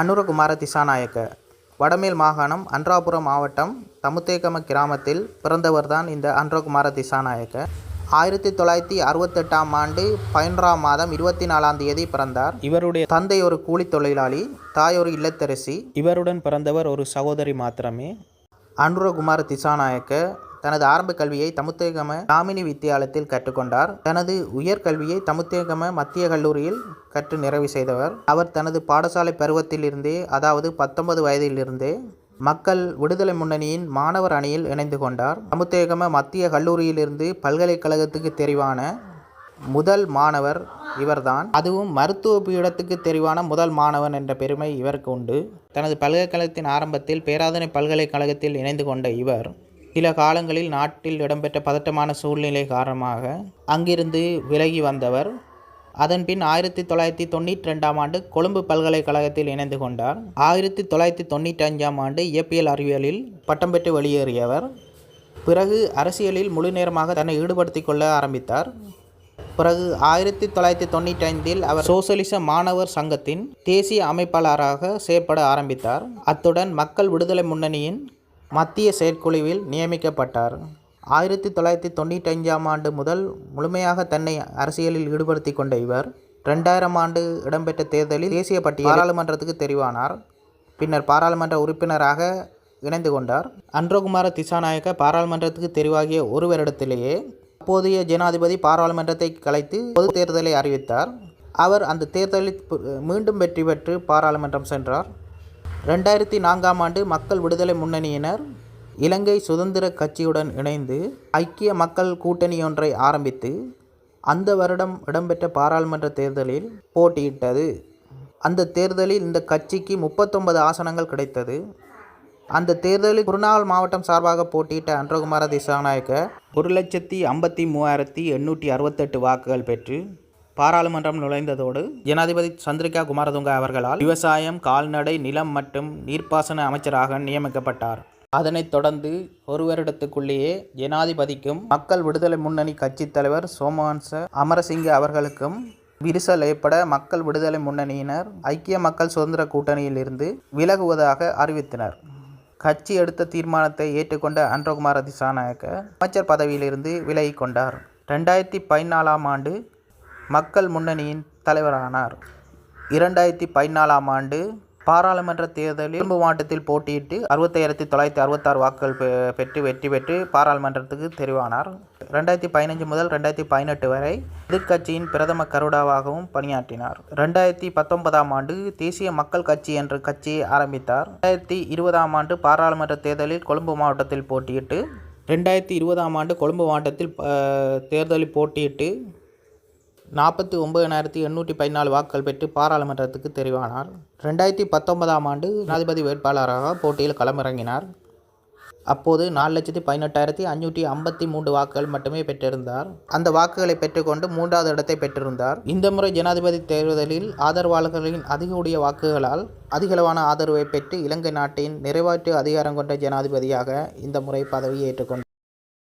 அனுரகுமார திசாநாயக்க வடமேல் மாகாணம் அன்றாபுரம் மாவட்டம் தமுத்தேகம கிராமத்தில் பிறந்தவர்தான் இந்த அனுரகுமார திசாநாயக்க. 1968ஆம் ஆண்டு 11ஆம் மாதம் 24ஆம் தேதி பிறந்தார். இவருடைய தந்தை ஒரு கூலி தொழிலாளி, தாய் ஒரு இல்லத்தரசி. இவருடன் பிறந்தவர் ஒரு சகோதரி மாத்திரமே. அனுரகுமார திசாநாயக்க தனது ஆரம்ப கல்வியை தமுத்தேகம காமினி வித்தியாலயத்தில் கற்றுக்கொண்டார். தனது உயர்கல்வியை தமுத்தேகம மத்திய கல்லூரியில் கற்று நிறைவு செய்தவர். அவர் தனது பாடசாலை பருவத்திலிருந்தே, அதாவது 19 வயதிலிருந்தே மக்கள் விடுதலை முன்னணியின் மாணவர் அணியில் இணைந்து கொண்டார். தமுத்தேகம மத்திய கல்லூரியிலிருந்து பல்கலைக்கழகத்துக்கு தெரிவான முதல் மாணவர் இவர்தான். அதுவும் மருத்துவ பீடத்துக்கு தெரிவான முதல் மாணவன் என்ற பெருமை இவருக்கு உண்டு. தனது பல்கலைக்கழகத்தின் ஆரம்பத்தில் பேராதனை பல்கலைக்கழகத்தில் இணைந்து கொண்ட இவர் சில காலங்களில் நாட்டில் இடம்பெற்ற பதட்டமான சூழ்நிலை காரணமாக அங்கிருந்து விலகி வந்தவர். அதன்பின் 1992ஆம் ஆண்டு கொழும்பு பல்கலைக்கழகத்தில் இணைந்து கொண்டார். 1995ஆம் ஆண்டு இயற்பியல் அறிவியலில் பட்டம் பெற்று வெளியேறியவர். பிறகு அரசியலில் முழு நேரமாக தன்னை ஈடுபடுத்திக் கொள்ள ஆரம்பித்தார். பிறகு 1995இல் அவர் சோசலிச மாணவர் சங்கத்தின் தேசிய அமைப்பாளராக செயற்பட ஆரம்பித்தார். அத்துடன் மக்கள் விடுதலை முன்னணியின் மத்திய செயற்குழுவில் நியமிக்கப்பட்டார். 1995ஆம் ஆண்டு முதல் முழுமையாக தன்னை அரசியலில் ஈடுபடுத்தி கொண்ட இவர் 2000ஆம் ஆண்டு இடம்பெற்ற தேர்தலில் தேசிய பட்டியல் பாராளுமன்றத்துக்கு தெரிவானார். பின்னர் பாராளுமன்ற உறுப்பினராக இணைந்து கொண்டார். அனுரகுமார திசாநாயக்க பாராளுமன்றத்துக்கு தெரிவாகிய ஒரு வருடத்திலேயே அப்போதைய ஜனாதிபதி பாராளுமன்றத்தை கலைத்து பொது தேர்தலை அறிவித்தார். அவர் அந்த தேர்தலில் மீண்டும் வெற்றி பெற்று பாராளுமன்றம் சென்றார். 2004ஆம் ஆண்டு மக்கள் விடுதலை முன்னணியினர் இலங்கை சுதந்திர கட்சியுடன் இணைந்து ஐக்கிய மக்கள் கூட்டணியொன்றை ஆரம்பித்து அந்த வருடம் இடம்பெற்ற பாராளுமன்ற தேர்தலில் போட்டியிட்டது. அந்த தேர்தலில் இந்த கட்சிக்கு 39 ஆசனங்கள் கிடைத்தது. அந்த தேர்தலில் குருநாகல் மாவட்டம் சார்பாக போட்டியிட்ட அனுரகுமார திசாநாயக்க 1,53,868 வாக்குகள் பெற்று பாராளுமன்றம் நுழைந்ததோடு ஜனாதிபதி சந்திரிகா குமாரதுங்க அவர்களால் விவசாயம், கால்நடை, நிலம் மற்றும் நீர்ப்பாசன அமைச்சராக நியமிக்கப்பட்டார். அதனைத் தொடர்ந்து ஒரு வருடத்துக்குள்ளேயே ஜனாதிபதிக்கும் மக்கள் விடுதலை முன்னணி கட்சித் தலைவர் சோமவன்ச அமரசிங்க அவர்களுக்கும் விரிசல் ஏற்பட மக்கள் விடுதலை முன்னணியினர் ஐக்கிய மக்கள் சுதந்திர கூட்டணியில் இருந்து விலகுவதாக அறிவித்தனர். கட்சி எடுத்த தீர்மானத்தை ஏற்றுக்கொண்ட அனுரகுமார திசாநாயக்க அமைச்சர் பதவியிலிருந்து விலகி கொண்டார். 2014ஆம் ஆண்டு மக்கள் முன்னணியின் தலைவரானார். 2014ஆம் ஆண்டு பாராளுமன்ற தேர்தலில் கொழும்பு மாவட்டத்தில் போட்டியிட்டு 65,966 வாக்குகள் பெற்று வெற்றி பெற்று பாராளுமன்றத்துக்கு தெரிவானார். 2015 முதல் 2018 வரை எதிர்க்கட்சியின் பிரதம கருடாவாகவும் பணியாற்றினார். 2019ஆம் ஆண்டு தேசிய மக்கள் கட்சி என்ற கட்சியை ஆரம்பித்தார். 2020ஆம் ஆண்டு பாராளுமன்ற தேர்தலில் கொழும்பு மாவட்டத்தில் போட்டியிட்டு 2020ஆம் ஆண்டு கொழும்பு மாவட்டத்தில் தேர்தலில் போட்டியிட்டு 49,814 வாக்குகள் பெற்று பாராளுமன்றத்துக்கு தெரிவானார். 2019ஆம் ஆண்டு ஜனாதிபதி வேட்பாளராக போட்டியில் களமிறங்கினார். அப்போது 4,18,553 வாக்குகள் மட்டுமே பெற்றிருந்தார். அந்த வாக்குகளை பெற்றுக்கொண்டு 3வது இடத்தை பெற்றிருந்தார். இந்த முறை ஜனாதிபதி தேர்தலில் ஆதரவாளர்களின் அதிகூடிய வாக்குகளால் அதிகளவான ஆதரவை பெற்று இலங்கை நாட்டின் நிறைவேற்று அதிகாரம் கொண்ட ஜனாதிபதியாக இந்த முறை பதவியை ஏற்றுக்கொண்டார்.